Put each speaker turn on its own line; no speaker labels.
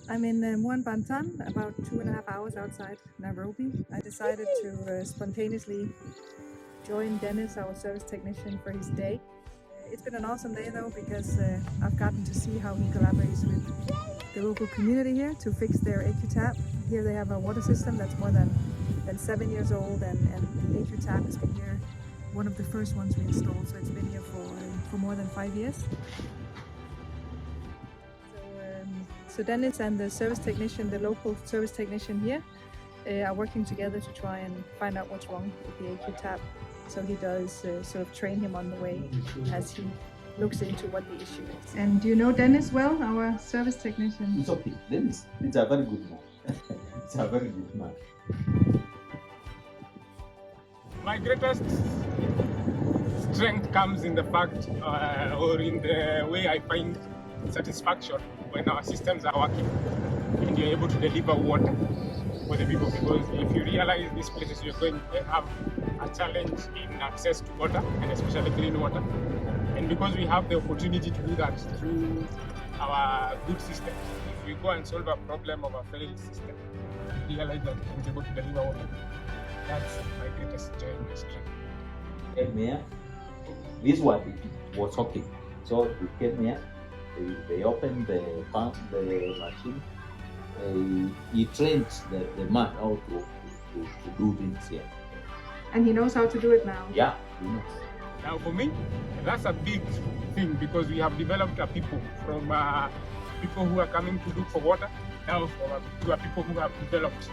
I'm in Bantan, about 2.5 hours outside Nairobi. I decided to spontaneously join Dennis, our service technician, for his day. It's been an awesome day though, because I've gotten to see how he collaborates with the local community here to fix their AQTap. Here they have a water system that's more than 7 years old, and the AQTap has been here, one of the first ones we installed, so it's been here for more than 5 years. So Dennis and the service technician, the local service technician here, are working together to try and find out what's wrong with the AQTap. So he does sort of train him on the way as he looks into what the issue is. And do you know Dennis well, our service technician?
It's okay. Dennis, it's a very good man. It's a very good man.
My greatest strength comes in the fact or in the way I find satisfaction when our systems are working and you're able to deliver water for the people, because if you realize these places you're going to have a challenge in access to water, and especially clean water, and because we have the opportunity to do that through our good systems, if we go and solve a problem of a failed system, we realize that we're able to deliver water. That's my greatest joy in this trip.
Came here, this was working. So we came here, they opened the pump, the machine. He trained the man how to do things here.
And he knows how to do it now.
Yeah, he knows.
Now for me, that's a big thing, because we have developed a people from people who are coming to look for water, now to a people who have developed